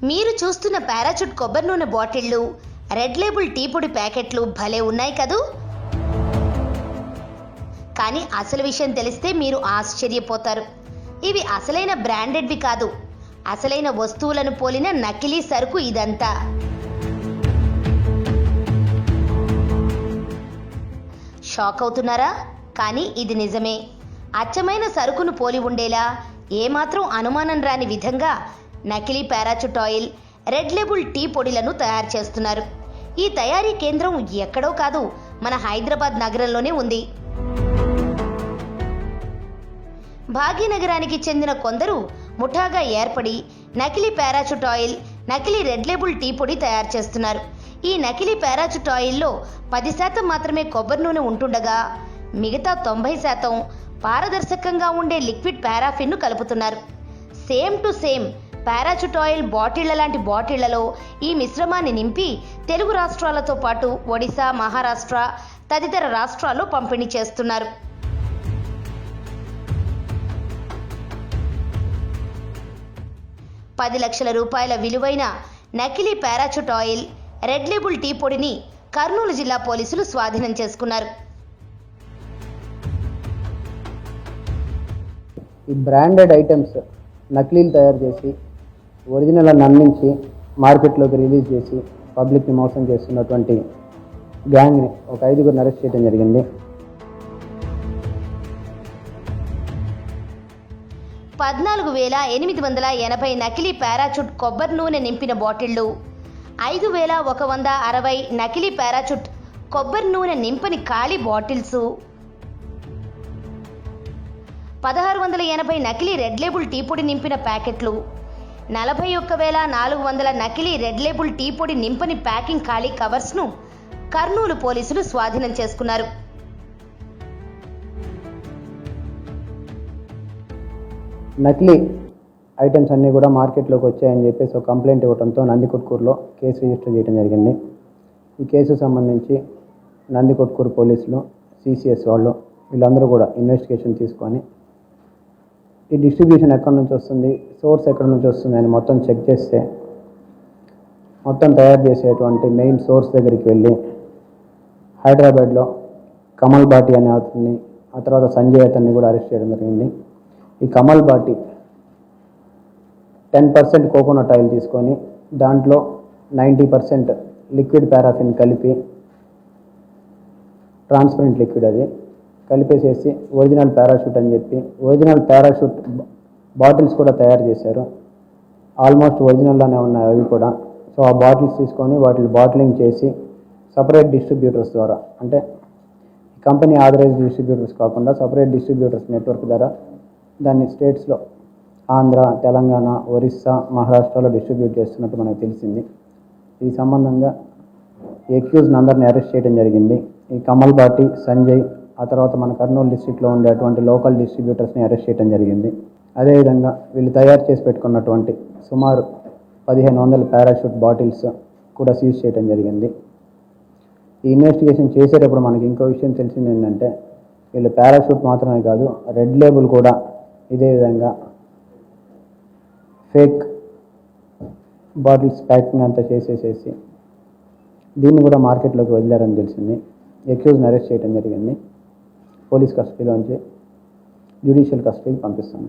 మీరు చూస్తున్న పారాచూట్ కొబ్బరి నూనె బాటిళ్లు, రెడ్ లేబుల్ టీ పొడి ప్యాకెట్లు భలే ఉన్నాయి కదూ. కానీ అసలు విషయం తెలిస్తే మీరు ఆశ్చర్యపోతారు. ఇవి అసలైన బ్రాండెడ్వి కాదు, అసలైన వస్తువులను పోలిన నకిలీ సరుకు ఇదంతా. షాక్ అవుతున్నారా? కానీ ఇది నిజమే. అచ్చమైన సరుకును పోలి ఉండేలా ఏమాత్రం అనుమానం రాని విధంగా నకిలీ Parachute oil, Red Label tea పొడిలను తయారు చేస్తున్నారు. ఈ తయారీ కేంద్రం ఎక్కడో కాదు, మన హైదరాబాద్ నగరంలోనే ఉంది. భాగ్యనగరానికి చెందిన కొందరు ముఠాగా ఏర్పడి నకిలీ పారాచూట్ ఆయిల్, నకిలీ రెడ్ లేబుల్ టీ పొడి తయారు చేస్తున్నారు. ఈ నకిలీ పారాచూట్ ఆయిల్లో 10% మాత్రమే కొబ్బరి నూనె ఉంటుండగా మిగతా 90% పారదర్శకంగా ఉండే లిక్విడ్ పారాఫిన్ను కలుపుతున్నారు. Same to same Parachute oil బాటిళ్ల లాంటి బాటిళ్లలో ఈ మిశ్రమాన్ని నింపి తెలుగు రాష్ట్రాలతో పాటు ఒడిశా, మహారాష్ట్ర తదితర రాష్ట్రాల్లో పంపిణీ చేస్తున్నారు. ₹10 లక్షల విలువైన నకిలీ Parachute oil, Red Label tea పొడిని కర్నూలు జిల్లా పోలీసులు స్వాధీనం చేసుకున్నారు. ఈ బ్రాండెడ్ ఐటమ్స్ నకిలీలు తయారు చేసి ఒరిజినల్ నమ్మించి మార్కెట్లోకి రిలీజ్ చేసి పబ్లిక్ని మోసం చేస్తున్నటువంటి గ్యాంగ్ని ఒక 5గురిని అరెస్ట్ చేయడం జరిగింది. 14,880 నకిలీ పారాచూట్ కొబ్బరి నూనె నింపిన బాటిళ్లు, 5,160 నకిలీ పారాచూట్ కొబ్బరి నూనె నింపని ఖాళీ బాటిల్స్, 1,680 నకిలీ రెడ్ లేబుల్ టీ పొడి నింపిన ప్యాకెట్లు, 41,400 నకిలీ రెడ్ లేబుల్ టీ పొడి నింపని ప్యాకింగ్ ఖాళీ కవర్స్ను కర్నూలు పోలీసులు స్వాధీనం చేసుకున్నారు. నకిలీ ఐటమ్స్ అన్నీ కూడా మార్కెట్లోకి వచ్చాయని చెప్పేసి ఒక కంప్లైంట్ ఇవ్వడంతో నందికొట్కూరులో కేసు రిజిస్టర్ చేయడం జరిగింది. ఈ కేసుకు సంబంధించి నందికొట్కూరు పోలీసులు, సిసిఎస్ వాళ్ళు వీళ్ళందరూ కూడా ఇన్వెస్టిగేషన్ తీసుకొని ఈ డిస్ట్రిబ్యూషన్ ఎక్కడి నుంచి వస్తుంది, సోర్స్ ఎక్కడి నుంచి వస్తుంది అని మొత్తం చెక్ చేస్తే మొత్తం తయారు చేసేటువంటి మెయిన్ సోర్స్ దగ్గరికి వెళ్ళి హైదరాబాద్లో కమల్ బాటి అనే అతన్ని, ఆ తర్వాత సంజయ్ అతన్ని కూడా అరెస్ట్ చేయడం జరిగింది. ఈ కమల్ బాటి 10% కోకోనట్ ఆయిల్ తీసుకొని దాంట్లో 90% లిక్విడ్ పారాఫిన్ కలిపి, ట్రాన్స్పరెంట్ లిక్విడ్ అది కలిపేసేసి ఒరిజినల్ పారాషూట్ అని చెప్పి ఒరిజినల్ పారాషూట్ బాటిల్స్ కూడా తయారు చేశారు. ఆల్మోస్ట్ ఒరిజినల్లోనే ఉన్నాయి అవి కూడా. సో ఆ బాటిల్స్ తీసుకొని వాటిని బాటిలింగ్ చేసి సపరేట్ డిస్ట్రిబ్యూటర్స్ ద్వారా, అంటే కంపెనీ ఆథరైజ్డ్ డిస్ట్రిబ్యూటర్స్ కాకుండా సపరేట్ డిస్ట్రిబ్యూటర్స్ నెట్వర్క్ ద్వారా దాన్ని స్టేట్స్లో ఆంధ్ర, తెలంగాణ, ఒరిస్సా, మహారాష్ట్రలో డిస్ట్రిబ్యూట్ చేస్తున్నట్టు మనకు తెలిసింది. ఈ సంబంధంగా ఎక్యూజ్ని అందరినీ అరెస్ట్ చేయడం జరిగింది. ఈ కమల్ బాటి, సంజయ్, ఆ తర్వాత మన కర్నూలు డిస్ట్రిక్ట్లో ఉండేటువంటి లోకల్ డిస్ట్రిబ్యూటర్స్ని అరెస్ట్ చేయడం జరిగింది. అదేవిధంగా వీళ్ళు తయారు చేసి పెట్టుకున్నటువంటి సుమారు 1,500 పారాషూట్ బాటిల్స్ కూడా సీజ్ చేయడం జరిగింది. ఈ ఇన్వెస్టిగేషన్ చేసేటప్పుడు మనకి ఇంకో విషయం తెలిసింది ఏంటంటే, వీళ్ళు పారాషూట్ మాత్రమే కాదు, రెడ్ లేబుల్ కూడా ఇదే విధంగా ఫేక్ బాటిల్స్ ప్యాకింగ్ అంతా చేసేసేసి దీన్ని కూడా మార్కెట్లోకి వదిలారని తెలిసింది. ఎక్యూజ్ని అరెస్ట్ చేయడం జరిగింది. పోలీస్ కస్టడీలోంచి జ్యుడిషియల్ కస్టడీకి పంపిస్తాము.